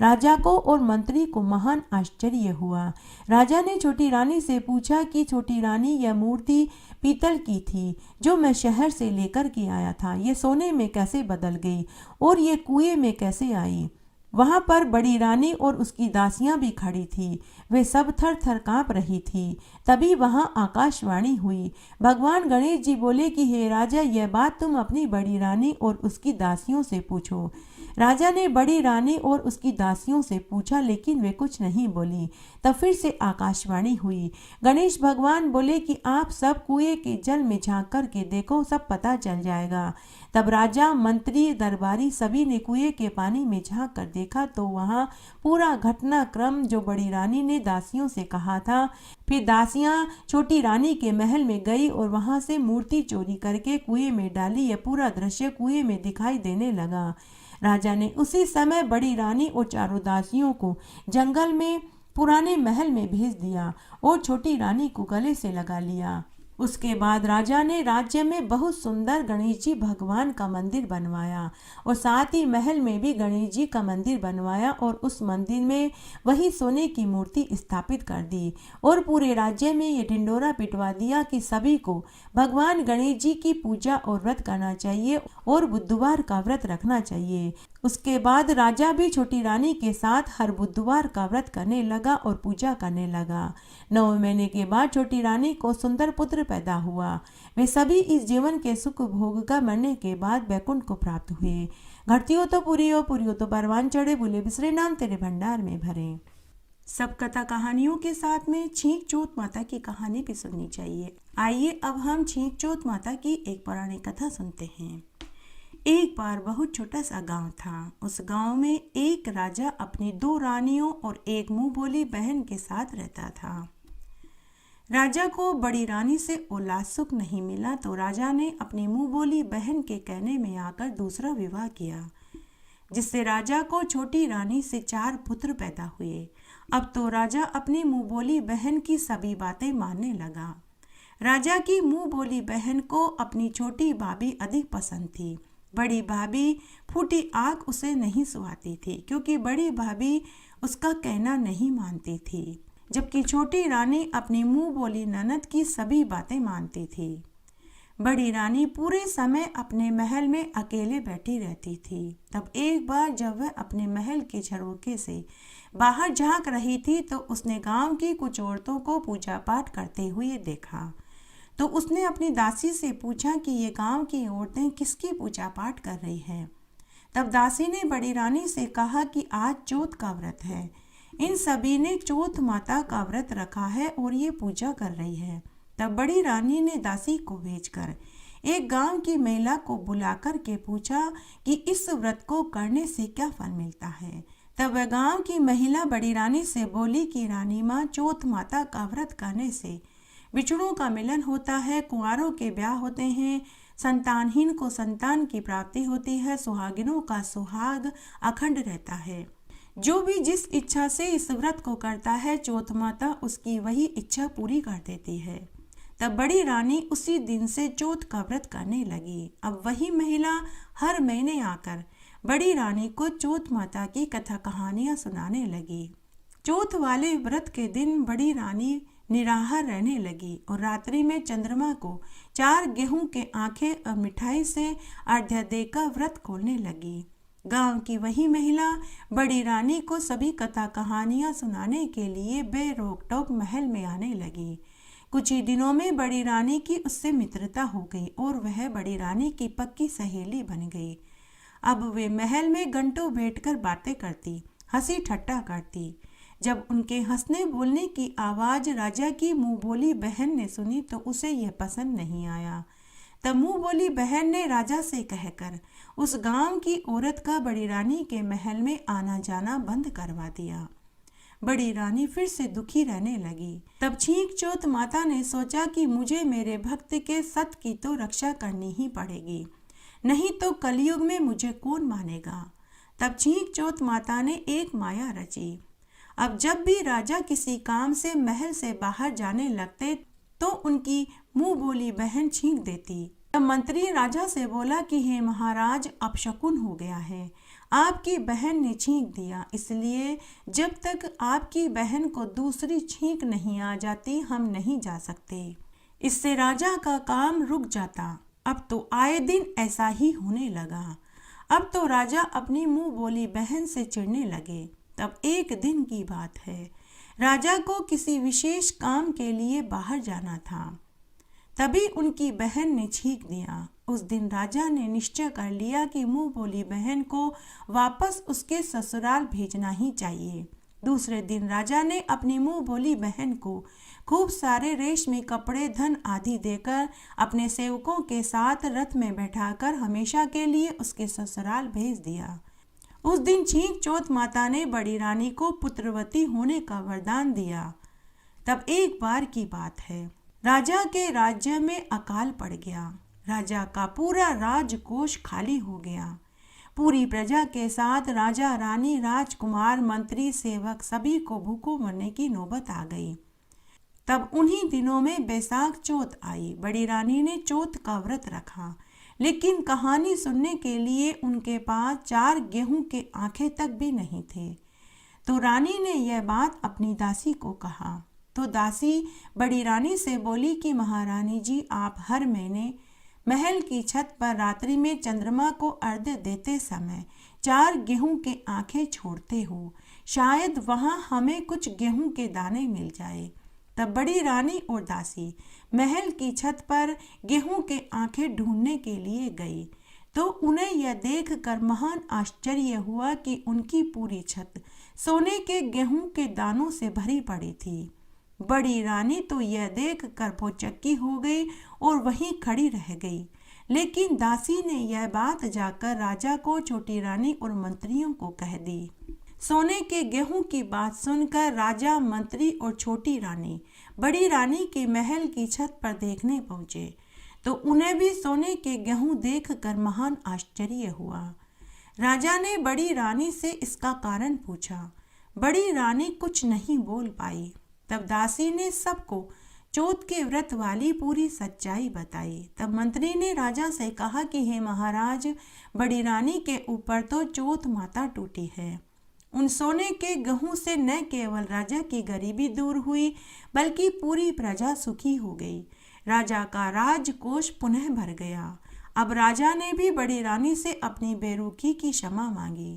राजा को और मंत्री को महान आश्चर्य हुआ। राजा ने छोटी रानी से पूछा कि छोटी रानी, यह मूर्ति पीतल की थी जो मैं शहर से लेकर के आया था, ये सोने में कैसे बदल गई और ये कुएं में कैसे आई? वहां पर बड़ी रानी और उसकी दासियां भी खड़ी थी। वे सब थर थर कांप रही थी। तभी वहां आकाशवाणी हुई। भगवान गणेश जी बोले कि हे राजा, यह बात तुम अपनी बड़ी रानी और उसकी दासियों से पूछो। राजा ने बड़ी रानी और उसकी दासियों से पूछा, लेकिन वे कुछ नहीं बोली। तब फिर से आकाशवाणी हुई। गणेश भगवान बोले कि आप सब कुएं के जल में झांक करके देखो, सब पता चल जाएगा। तब राजा, मंत्री, दरबारी सभी ने कुएं के पानी में झांक कर देखा तो वहां पूरा घटनाक्रम जो बड़ी रानी ने दासियों से कहा था। फिर दासियां छोटी रानी के महल में गई और वहां से मूर्ति चोरी करके कुएं में डाली। यह पूरा दृश्य कुएं में दिखाई देने लगा। राजा ने उसी समय बड़ी रानी और चारों दासियों को जंगल में पुराने महल में भेज दिया और छोटी रानी को गले से लगा लिया। उसके बाद राजा ने राज्य में बहुत सुंदर गणेश जी भगवान का मंदिर बनवाया और साथ ही महल में भी गणेश जी का मंदिर बनवाया और उस मंदिर में वही सोने की मूर्ति स्थापित कर दी और पूरे राज्य में ये ढिंडोरा पिटवा दिया कि सभी को भगवान गणेश जी की पूजा और व्रत करना चाहिए और बुधवार का व्रत रखना चाहिए। उसके बाद राजा भी छोटी रानी के साथ हर बुधवार का व्रत करने लगा और पूजा करने लगा। 9 महीने के बाद छोटी रानी को सुंदर पुत्र पैदा हुआ। वे सभी इस जीवन के सुख भोग का मरने के बाद बैकुंठ को प्राप्त हुए। घटती हो तो पूरी हो तो परवान चढ़े, भूले बिसरे नाम तेरे भंडार में भरे। सब कथा कहानियों के साथ में छींक चोत माता की कहानी भी सुननी चाहिए। आइए अब हम छींक चोत माता की एक पौराणिक कथा सुनते हैं। एक बार बहुत छोटा सा गांव था। उस गांव में एक राजा अपनी 2 रानियों और एक मुंह बोली बहन के साथ रहता था। राजा को बड़ी रानी से औलाद सुख नहीं मिला तो राजा ने अपनी मुंह बोली बहन के कहने में आकर दूसरा विवाह किया, जिससे राजा को छोटी रानी से 4 पुत्र पैदा हुए। अब तो राजा अपनी मुंह बोली बहन की सभी बातें मानने लगा। राजा की मुंह बोली बहन को अपनी छोटी भाभी अधिक पसंद थी। बड़ी भाभी फूटी आंख उसे नहीं सुहाती थी, क्योंकि बड़ी भाभी उसका कहना नहीं मानती थी, जबकि छोटी रानी अपनी मुंह बोली ननद की सभी बातें मानती थी। बड़ी रानी पूरे समय अपने महल में अकेले बैठी रहती थी। तब एक बार जब वह अपने महल के झरोखे से बाहर झांक रही थी तो उसने गांव की कुछ औरतों को पूजा पाठ करते हुए देखा। तो उसने अपनी दासी से पूछा कि ये गांव की औरतें किसकी पूजा पाठ कर रही हैं। तब दासी ने बड़ी रानी से कहा कि आज चौथ का व्रत है। इन सभी ने चौथ माता का व्रत रखा है और ये पूजा कर रही है। तब बड़ी रानी ने दासी को भेजकर एक गांव की महिला को बुलाकर के पूछा कि इस व्रत को करने से क्या फल मिलता है। तब वह गांव की महिला बड़ी रानी से बोली कि रानी माँ, चौथ माता का व्रत करने से बिछड़ों का मिलन होता है, कुंवारों के ब्याह होते हैं, संतानहीन को संतान की प्राप्ति होती है, सुहागिनों का सुहाग अखंड रहता है। जो भी जिस इच्छा से इस व्रत को करता है, चौथ माता उसकी वही इच्छा पूरी कर देती है। तब बड़ी रानी उसी दिन से चौथ का व्रत करने लगी। अब वही महिला हर महीने आकर बड़ी रानी को चौथ माता की कथा कहानियां सुनाने लगी। चौथ वाले व्रत के दिन बड़ी रानी निराहार रहने लगी और रात्रि में चंद्रमा को 4 गेहूं के आंखें और मिठाई से अर्घ्य देकर व्रत खोलने लगी। गांव की वही महिला बड़ी रानी को सभी कथा कहानियां सुनाने के लिए बेरोक टोक महल में आने लगी। कुछ ही दिनों में बड़ी रानी की उससे मित्रता हो गई और वह बड़ी रानी की पक्की सहेली बन गई। अब वे महल में घंटों बैठकर बातें करती, हंसी ठट्टा करती। जब उनके हंसने बोलने की आवाज़ राजा की मुंह बोली बहन ने सुनी तो उसे यह पसंद नहीं आया। तब मुंह बोली बहन ने राजा से कहकर उस गांव की औरत का बड़ी रानी के महल में आना जाना बंद करवा दिया। बड़ी रानी फिर से दुखी रहने लगी। तब छींक चौथ माता ने सोचा कि मुझे मेरे भक्त के सत की तो रक्षा करनी ही पड़ेगी, नहीं तो कलयुग में मुझे कौन मानेगा। तब छींक चौथ माता ने एक माया रची। अब जब भी राजा किसी काम से महल से बाहर जाने लगते तो उनकी मुंह बोली बहन छींक देती। तब मंत्री राजा से बोला कि हे महाराज, अपशकुन हो गया है, आपकी बहन ने छींक दिया, इसलिए जब तक आपकी बहन को दूसरी छींक नहीं आ जाती हम नहीं जा सकते। इससे राजा का काम रुक जाता। अब तो आए दिन ऐसा ही होने लगा। अब तो राजा अपनी मुंह बोली बहन से चिढ़ने लगे। तब एक दिन की बात है, राजा को किसी विशेष काम के लिए बाहर जाना था। तभी उनकी बहन ने छींक दिया। उस दिन राजा ने निश्चय कर लिया कि मुंह बोली बहन को वापस उसके ससुराल भेजना ही चाहिए। दूसरे दिन राजा ने अपनी मुंह बोली बहन को खूब सारे रेशमी कपड़े, धन आदि देकर अपने सेवकों के साथ रथ में बैठाकर हमेशा के लिए उसके ससुराल भेज दिया। उस दिन छींक चौथ माता ने बड़ी रानी को पुत्रवती होने का वरदान दिया। तब एक बार की बात है, राजा के राज्य में अकाल पड़ गया। राजा का पूरा राजकोष खाली हो गया। पूरी प्रजा के साथ राजा, रानी, राजकुमार, मंत्री, सेवक सभी को भूखों मरने की नौबत आ गई। तब उन्हीं दिनों में बैसाख चौथ आई। बड़ी रानी ने चौथ का व्रत रखा, लेकिन कहानी सुनने के लिए उनके पास 4 गेहूं के आंखें तक भी नहीं थे। तो रानी ने यह बात अपनी दासी को कहा। तो दासी बड़ी रानी से बोली कि महारानी जी, आप हर महीने महल की छत पर रात्रि में चंद्रमा को अर्घ्य देते समय 4 गेहूं के आंखें छोड़ते हो, शायद वहां हमें कुछ गेहूं के दाने मिल जाए। तब बड़ी रानी और दासी महल की छत पर गेहूं के आंखें ढूंढने के लिए गई। तो उन्हें यह देखकर महान आश्चर्य हुआ कि उनकी पूरी छत सोने के गेहूं के दानों से भरी पड़ी थी। बड़ी रानी तो यह देख कर भौचक्की हो गई और वहीं खड़ी रह गई। लेकिन दासी ने यह बात जाकर राजा को, छोटी रानी और मंत्रियों को कह दी। सोने के गेहूं की बात सुनकर राजा, मंत्री और छोटी रानी बड़ी रानी के महल की छत पर देखने पहुंचे। तो उन्हें भी सोने के गेहूं देखकर महान आश्चर्य हुआ। राजा ने बड़ी रानी से इसका कारण पूछा। बड़ी रानी कुछ नहीं बोल पाई। तब दासी ने सबको चौथ के व्रत वाली पूरी सच्चाई बताई। तब मंत्री ने राजा से कहा कि हे महाराज, बड़ी रानी के ऊपर तो चौथ माता टूटी है। उन सोने के गेहूं से न केवल राजा की गरीबी दूर हुई, बल्कि पूरी प्रजा सुखी हो गई। राजा का राजकोष पुनः भर गया। अब राजा ने भी बड़ी रानी से अपनी बेरुखी की क्षमा मांगी।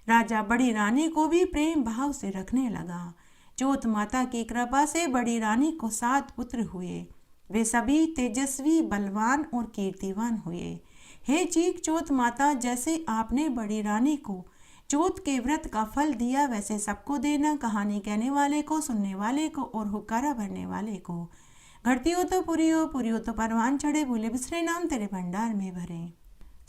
राजा बड़ी रानी को भी प्रेम भाव से रखने लगा। चौथ माता की कृपा से बड़ी रानी को 7 पुत्र हुए। वे सभी तेजस्वी, बलवान और कीर्तिवान हुए। हे चीक चौथ माता, जैसे आपने बड़ी रानी को चौथ के व्रत का फल दिया, वैसे सबको देना। कहानी कहने वाले को, सुनने वाले को और हुक्कारा भरने वाले को। घटती हो तो पूरी हो, पूरी हो तो परवान चढ़े, भूले बिसरे नाम तेरे भंडार में भरे।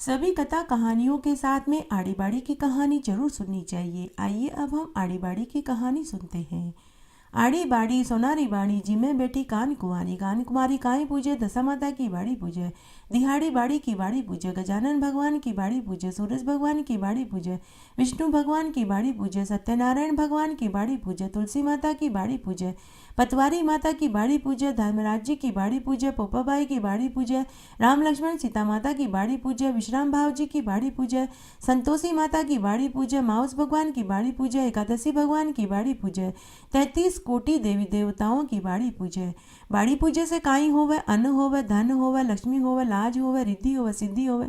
सभी कथा कहानियों के साथ में आड़ी बाड़ी की कहानी जरूर सुननी चाहिए। आइए अब हम आड़ी बाड़ी की कहानी सुनते हैं। आड़ी बाड़ी सोनारी बाड़ी, जिमे बेटी कान कुमारी काई पूजे, दशा माता की बाड़ी पूजे, दिहाड़ी बाड़ी की बाड़ी पूजे, गजानन भगवान की बाड़ी पूजे, सूरज भगवान की बाड़ी पूजे, विष्णु भगवान की बाड़ी पूजे, सत्यनारायण भगवान की बाड़ी पूजे, तुलसी माता की बाड़ी पूजे, पतवारी माता की बाड़ी पूजे, धर्मराज जी की बाड़ी पूजे, पोपाबाई की बाड़ी पूजे, राम लक्ष्मण सीता माता की बाड़ी पूजे, विश्राम भाव जी की बाड़ी पूजे, संतोषी माता की बाड़ी पूजे, माउस भगवान की बाड़ी पूजे, एकादशी भगवान की बाड़ी पूजे, 33 कोटि देवी देवताओं की बाड़ी पूजे। बाड़ी पूजे से काई होवे, अन्न होवे, धन होवे, लक्ष्मी होवे, लाज होवे, रिद्धि होवे, सिद्धि होवे,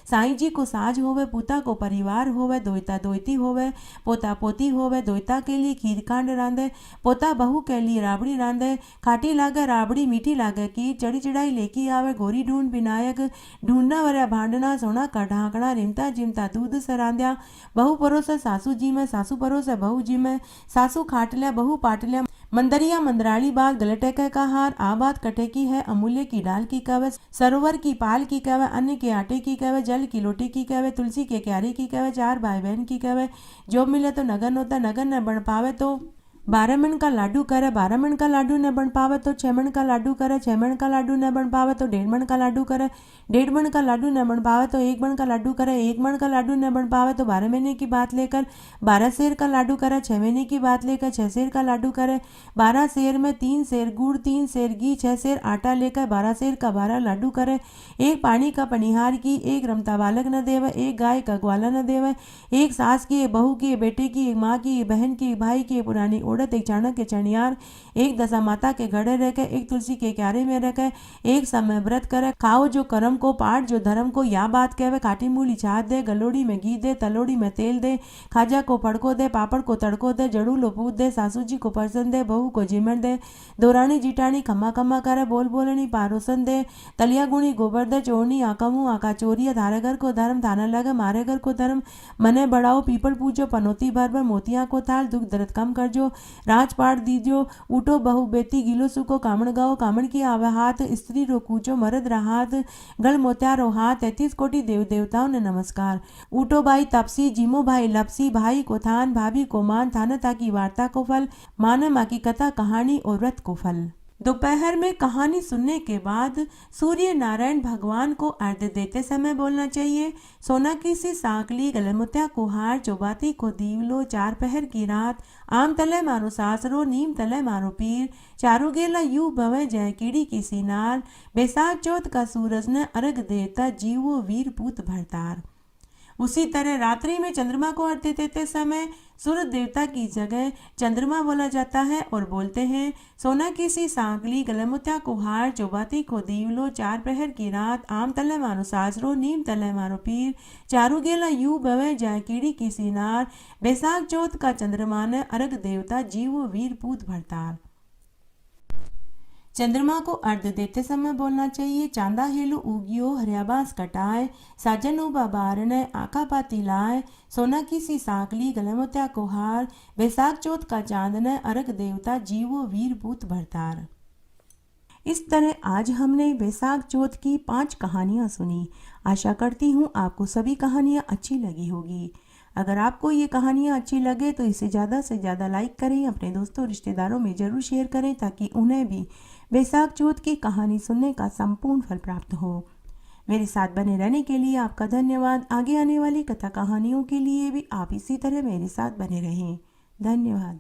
साईं जी को साज होवे, पूता को परिवार होवे, दोयता दोयती होवे, पोता पोती होवे, दोयता के लिए खीरकांड रांधे, पोता बहू के लिए राबड़ी रांधे, खाटी लागे राबड़ी मीठी लागे, की चढ़ी चढ़ाई लेकी आवे, गोरी ढूंढ विनायक, ढूंढना वरया भांडना, सोना का ढांकना, रिमता जिमता दूध से रांध्या, बहू परोसे सासू जी में, सासू परोसे बहू जी में, सासू खाटल्या बहू पाटल्या, मंदरिया मंदराली बात, गलटे का हार, आ बात कटे की है, अमूल्य की डाल की कवे, सरोवर की पाल की कवे, अन्न के आटे की कवे, जल की लोटी की कवे, तुलसी के क्यारे की कवे, 4 भाई बहन की कवे, जो मिले तो नगन होता, नगन न बन पावे तो 12 मन का लाडू करे, 12 मन का लाडू न बन पावे तो 6 मन का लाडू करे, 6 मन का लाडू न बन पावे तो 1.5 मन का लाडू करे, 1.5 मन का लाडू न बन पावे तो 1 मन का लाडू करे, 1 मन का लाडू न बन पावे तो 12 महीने की बात लेकर 12 सेर का लाडू करे, 6 महीने की बात लेकर 6 सेर का लाडू करे, 12 सेर में 3 सेर गुड़, 3 सेर घी, 6 सेर आटा लेकर 12 सेर का 12 लाडू करे। एक पानी का पनिहार की, एक रमता बालक न देवे, एक गाय का ग्वाला न देवे, एक सास की, एक बहू की, एक बेटे की, एक माँ की, एक बहन की, एक भाई की, एक पुरानी ओढ़त, एक चाणक्य चणियार, एक दशा माता के घड़े रखे, एक तुलसी के क्यारे में रखे, एक समय व्रत करे, खाओ जो कर्म को, पाठ जो धर्म को, या बात कहवे, खाटी मूली छाछ दे, गलोड़ी में घी दे, तलोड़ी में तेल दे, खाजा को फड़को दे, पापड़ को तड़को दे, जड़ू लो पूत दे, सासू जी को परसन दे, बहू को जिमण दे, दोरानी जिटानी खम्मा खम्मा करे, बोल बोलनी पारोसन दे, तलिया गुणी गोबर दे, चोरनी आका मुँह आका चोरिया, थारे घर को धर्म थाना लगे, मारे घर को धर्म मने बढ़ाओ, पीपल पूजो, पनौती भर भर मोतिया को थाल, दुख दर्द कम कर जो, राजपाट दीजो, उठो बहु बेटी, गीलो सुको कामण गाओ, कामण की आवे हाथ, स्त्री रो कूचो, मर्द रहात, गल मोत्या रो हाथ, 33 कोटि देव देवताओं ने नमस्कार। उठो भाई तपसी, जीमो भाई लपसी, भाई को थान, भाभी को मान, थानता की वार्ता को फल, माने माँ की कथा कहानी और व्रत को फल। दोपहर में कहानी सुनने के बाद सूर्य नारायण भगवान को अर्घ्य देते समय बोलना चाहिए, सोना की सी सांकली, गलमुत्या को हार, चौबाती को दीवलो, 4 पहर की रात, आम तले मारो सासरो, नीम तले मारो पीर, चारों गेला यू भवे जय कीड़ी की सीनार, बैसाख चौथ का सूरज ने अर्घ देता, जीवो वीर पूत भरतार। उसी तरह रात्रि में चंद्रमा को अर्घ्य देते समय सूर्य देवता की जगह चंद्रमा बोला जाता है और बोलते हैं, सोना की सी सांकली, गलमुत्या को हार, चौबाती को दीवलो, 4 पहर की रात, आम तले मारो सासरो, नीम तले मारो पीर, चारू गेला यू भवे जाय कीड़ी की सीनार, बैसाख चौथ का चंद्रमा ने अर्घ देवता, जीवो वीर पूत भरतार। चंद्रमा को अर्घ्य देते समय बोलना चाहिए, चांदा हेलो उगियो, हरिया बांस कटाए, साजन उबा बारने, आका पाती लाए, सोना की सी सांकली, गलमुत्या को हार, बैसाख चौथ का चांद ने अर्घ देवता, जीवो वीर पूत भरतार। इस तरह आज हमने बैसाख चौथ की 5 कहानियाँ सुनी। आशा करती हूँ आपको सभी कहानियाँ अच्छी लगी होगी। अगर आपको ये कहानियाँ अच्छी लगे तो इसे ज़्यादा से ज़्यादा लाइक करें, अपने दोस्तों रिश्तेदारों में ज़रूर शेयर करें ताकि उन्हें भी बैसाख चौथ की कहानी सुनने का संपूर्ण फल प्राप्त हो। मेरे साथ बने रहने के लिए आपका धन्यवाद। आगे आने वाली कथा कहानियों के लिए भी आप इसी तरह मेरे साथ बने रहें। धन्यवाद।